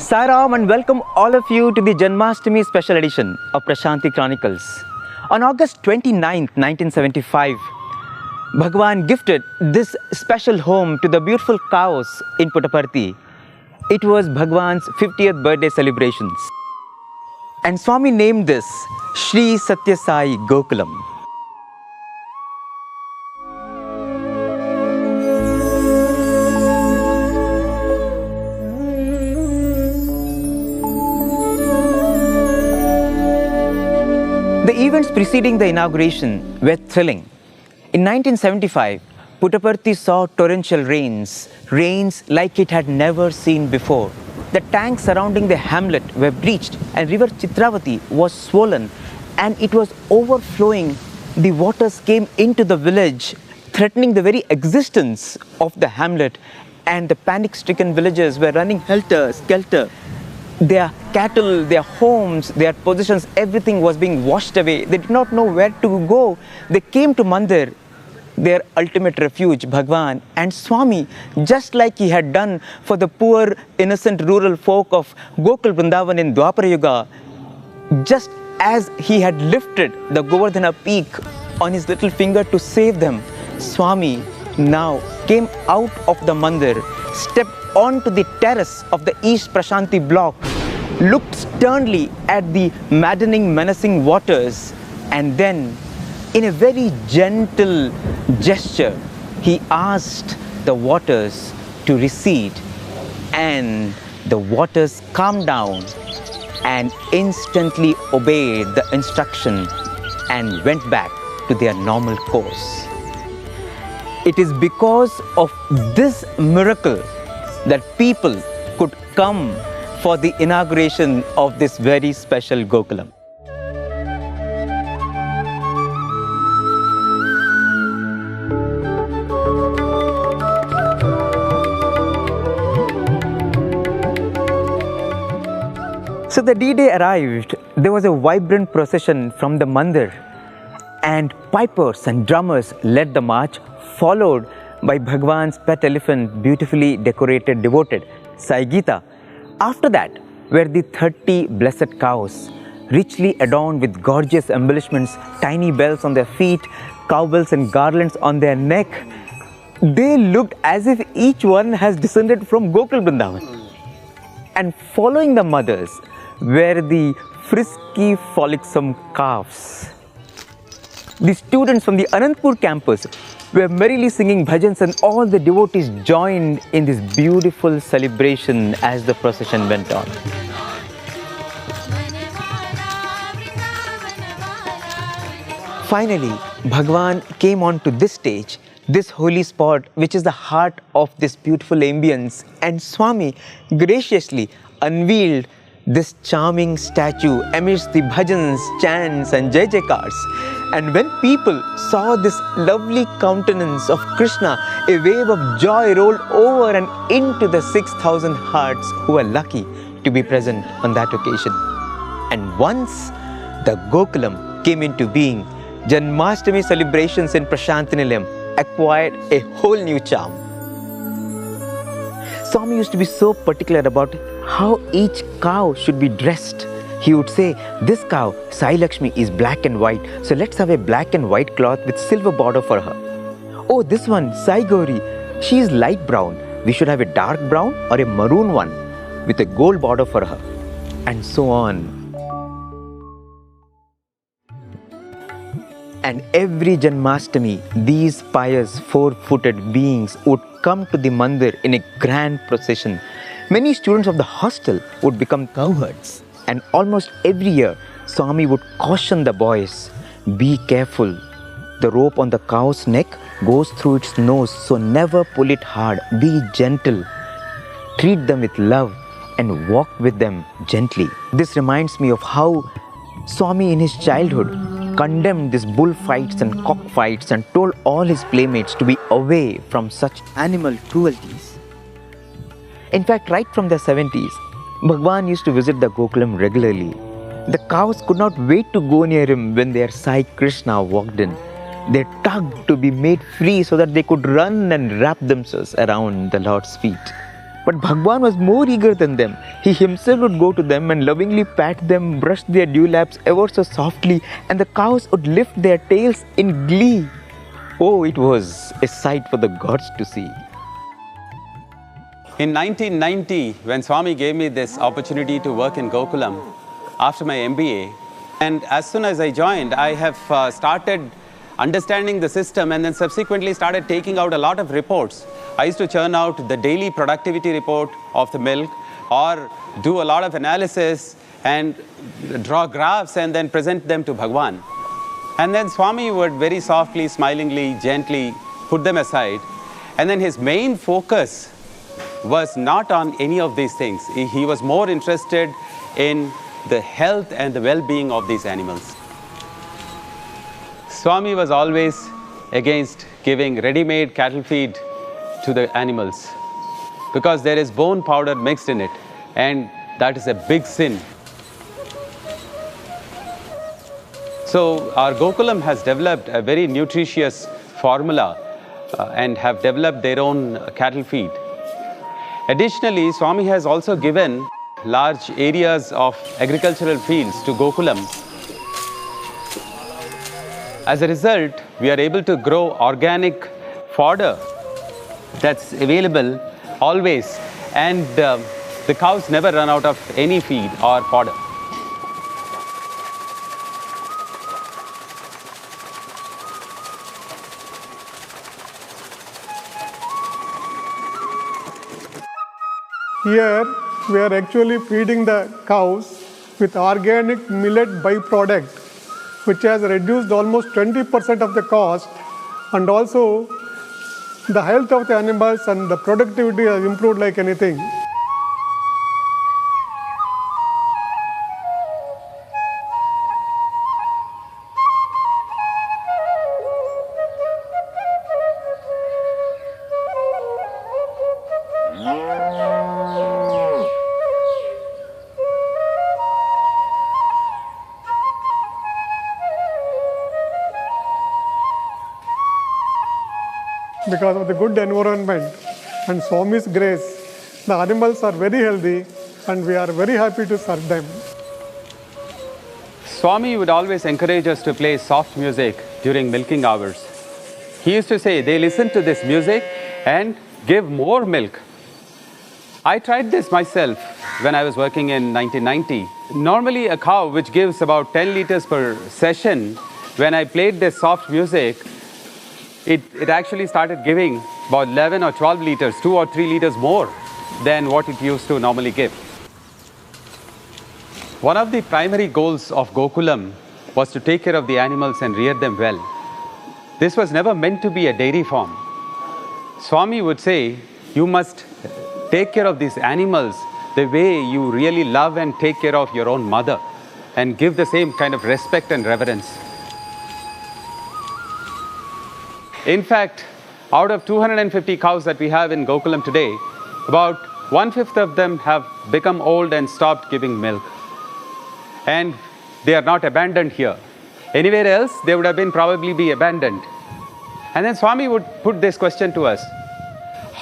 Sairam and welcome all of you to the Janmashtami special edition of Prashanti Chronicles. On August 29th, 1975, Bhagwan gifted this special home to the beautiful cows in Puttaparthi. It was Bhagwan's 50th birthday celebrations. And Swami named this Shri Satya Sai Gokulam. The events preceding the inauguration were thrilling. In 1975, Puttaparthi saw torrential rains like it had never seen before. The tanks surrounding the hamlet were breached and river Chitravati was swollen and it was overflowing. The waters came into the village, threatening the very existence of the hamlet, and the panic-stricken villagers were running helter-skelter. Their cattle, their homes, their possessions, everything was being washed away. They did not know where to go. They came to Mandir, their ultimate refuge, Bhagwan, and Swami, just like he had done for the poor, innocent rural folk of Gokul Vrindavan in Dwapara Yuga, just as he had lifted the Govardhana peak on his little finger to save them, Swami now came out of the Mandir, stepped onto the terrace of the East Prashanti block, looked sternly at the maddening, menacing waters, and then, in a very gentle gesture, he asked the waters to recede, and the waters calmed down and instantly obeyed the instruction and went back to their normal course. It is because of this miracle that people could come for the inauguration of this very special Gokulam. So the D-Day arrived. There was a vibrant procession from the Mandir, and pipers and drummers led the march, followed by Bhagwan's pet elephant, beautifully decorated, devoted, Sai Geeta. After that were the 30 blessed cows, richly adorned with gorgeous embellishments, tiny bells on their feet, cowbells and garlands on their neck. They looked as if each one has descended from Gokul Vrindavan. And following the mothers were the frisky, frolicsome calves. The students from the Anantapur campus were merrily singing bhajans, and all the devotees joined in this beautiful celebration as the procession went on. Finally, Bhagwan came onto this stage, this holy spot, which is the heart of this beautiful ambience, and Swami graciously unveiled this charming statue amidst the bhajans, chants and jai jaikars. And when people saw this lovely countenance of Krishna, a wave of joy rolled over and into the 6,000 hearts who were lucky to be present on that occasion. And once the Gokulam came into being, Janmashtami celebrations in Prashanti Nilayam acquired a whole new charm. Swami used to be so particular about how each cow should be dressed. He would say, this cow, Sai Lakshmi, is black and white, so let's have a black and white cloth with silver border for her. Oh, this one, Sai Gauri, she is light brown. We should have a dark brown or a maroon one with a gold border for her. And so on. And every Janmashtami, these pious four-footed beings would come to the Mandir in a grand procession. Many students of the hostel would become cowherds. And almost every year, Swami would caution the boys, be careful. The rope on the cow's neck goes through its nose, so never pull it hard. Be gentle. Treat them with love and walk with them gently. This reminds me of how Swami in his childhood condemned these bullfights and cockfights and told all his playmates to be away from such animal cruelties. In fact, right from the 70s, Bhagwan used to visit the Gokulam regularly. The cows could not wait to go near him when their Sai Krishna walked in. They tugged to be made free so that they could run and wrap themselves around the Lord's feet. But Bhagwan was more eager than them. He himself would go to them and lovingly pat them, brush their dewlaps ever so softly, and the cows would lift their tails in glee. Oh, it was a sight for the gods to see. In 1990, when Swami gave me this opportunity to work in Gokulam after my MBA, and as soon as I joined, I have started understanding the system and then subsequently started taking out a lot of reports. I used to churn out the daily productivity report of the milk or do a lot of analysis and draw graphs and then present them to Bhagwan. And then Swami would very softly, smilingly, gently put them aside. And then his main focus was not on any of these things. He was more interested in the health and the well-being of these animals. Swami was always against giving ready-made cattle feed to the animals because there is bone powder mixed in it, and that is a big sin. So our Gokulam has developed a very nutritious formula and have developed their own cattle feed. Additionally, Swami has also given large areas of agricultural fields to Gokulam. As a result, we are able to grow organic fodder that's available always, and the cows never run out of any feed or fodder. Here we are actually feeding the cows with organic millet byproduct, which has reduced almost 20% of the cost, and also the health of the animals and the productivity has improved like anything. Because of the good environment and Swami's grace, the animals are very healthy and we are very happy to serve them. Swami would always encourage us to play soft music during milking hours. He used to say they listen to this music and give more milk. I tried this myself when I was working in 1990. Normally a cow which gives about 10 liters per session, when I played this soft music, it actually started giving about 11 or 12 liters, 2 or 3 liters more than what it used to normally give. One of the primary goals of Gokulam was to take care of the animals and rear them well. This was never meant to be a dairy farm. Swami would say, you must take care of these animals the way you really love and take care of your own mother, and give the same kind of respect and reverence. In fact, out of 250 cows that we have in Gokulam today, about 1/5 of them have become old and stopped giving milk. And they are not abandoned here. Anywhere else, they would have been probably be abandoned. And then Swami would put this question to us: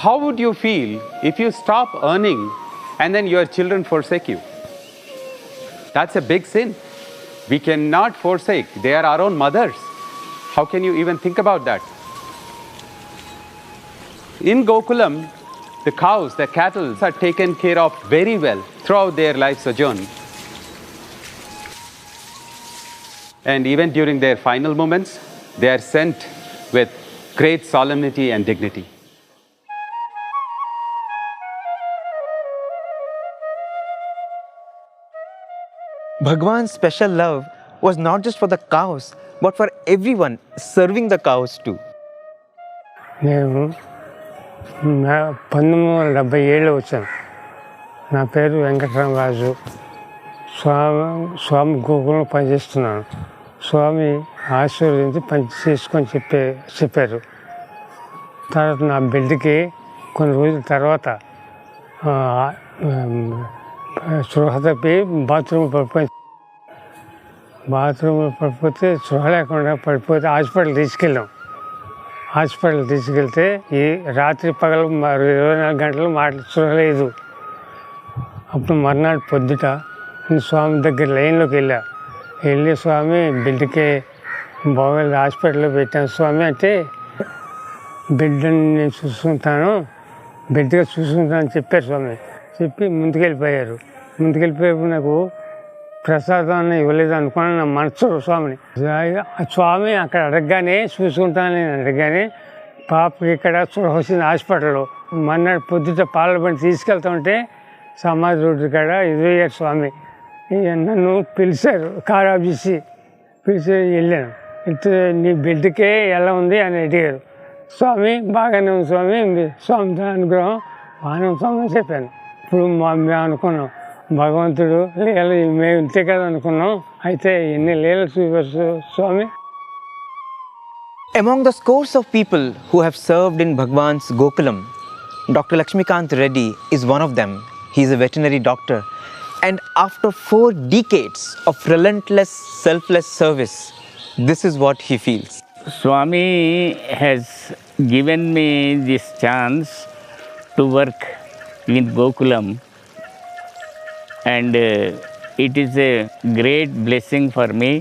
how would you feel if you stop earning and then your children forsake you? That's a big sin. We cannot forsake. They are our own mothers. How can you even think about that? In Gokulam, the cows, the cattle are taken care of very well throughout their life sojourn. And even during their final moments, they are sent with great solemnity and dignity. Bhagwan's special love was not just for the cows, but for everyone, serving the cows too. నేను 1977 వచ్చాను. నా పేరు వెంకటరామరాజు. స్వామి గోకులంలో పనిచేస్తున్నాను. స్వామి ఆశీర్వదించి పని చేసుకొని చెప్పారు. తర్వాత నా బిడ్డకి కొన్ని రోజుల తర్వాత స్పృహ తప్పి బాత్రూమ్లో పడిపోతే స్పృహ లేకుండా పడిపోతే హాస్పిటల్ తీసుకెళ్ళాం. హాస్పిటల్ తీసుకెళ్తే ఈ రాత్రి పగలు 24 గంటలు చూడలేదు. అప్పుడు మర్నాడు పొద్దుట నేను స్వామి దగ్గర లైన్లోకి వెళ్ళి స్వామి బిడ్డకి బాగోలేదు హాస్పిటల్లో పెట్టాను స్వామి అంటే, బిడ్డని నేను చూసుకుంటాను బిడ్డగా చూసుకుంటాను అని చెప్పారు స్వామి. చెప్పి ముందుకెళ్ళిపోయారు. ముందుకెళ్ళిపోయేప్పుడు నాకు ప్రసాదాన్ని ఇవ్వలేదు అనుకున్నాను నా మనసు స్వామిని. స్వామి అక్కడ అడగగానే చూసుకుంటానని అడగగానే పాపకి ఇక్కడ వచ్చింది హాస్పిటల్లో. మన్నాడు పొద్దుట పాల బండి తీసుకెళ్తా ఉంటే సమాధి రోడ్డు కాడ ఎదురయ్యారు స్వామి. నన్ను పిలిచారు, కారు ఆఫ్ చేసి పిలిచి వెళ్ళాను. వెళ్తే నీ బిడ్డకే ఎలా ఉంది అని అడిగారు. స్వామి బాగానే ఉంది స్వామి, స్వామి అనుగ్రహం బాగానే ఉంది స్వామి అని చెప్పాను. ఇప్పుడు మేము అనుకున్నాం భగవంతుడు లీలలు మేము ఇంతే కదా అనుకున్నాం, అయితే ఎన్ని లీలలు చూపిస్తూ స్వామి. Among the scores of people who have served in Bhagwan's Gokulam, Dr. Lakshmikant Reddy is one of them. He is a veterinary doctor. And after 4 decades of relentless, selfless service, this is what he feels. Swami has given me this chance to work with Gokulam, and it is a great blessing for me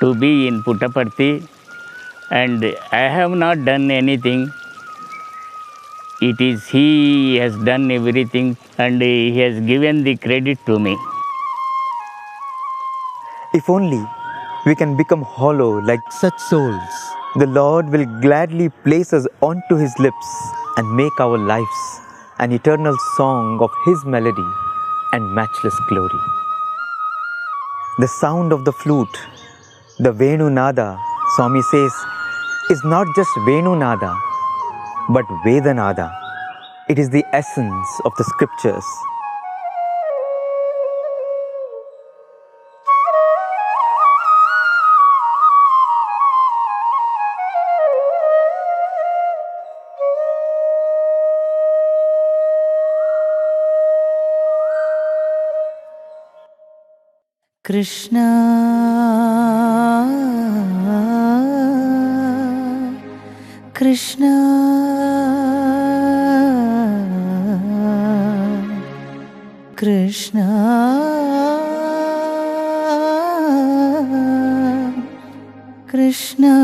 to be in Puttaparthi, and I have not done anything. It is he has done everything, and he has given the credit to me. If only we can become hollow like such souls, the Lord will gladly place us onto his lips and make our lives an eternal song of his melody and matchless glory. The sound of the flute, the Venu Nada, Swami says, is not just Venu Nada, but Vedanada. It is the essence of the scriptures. Krishna, Krishna, Krishna, Krishna.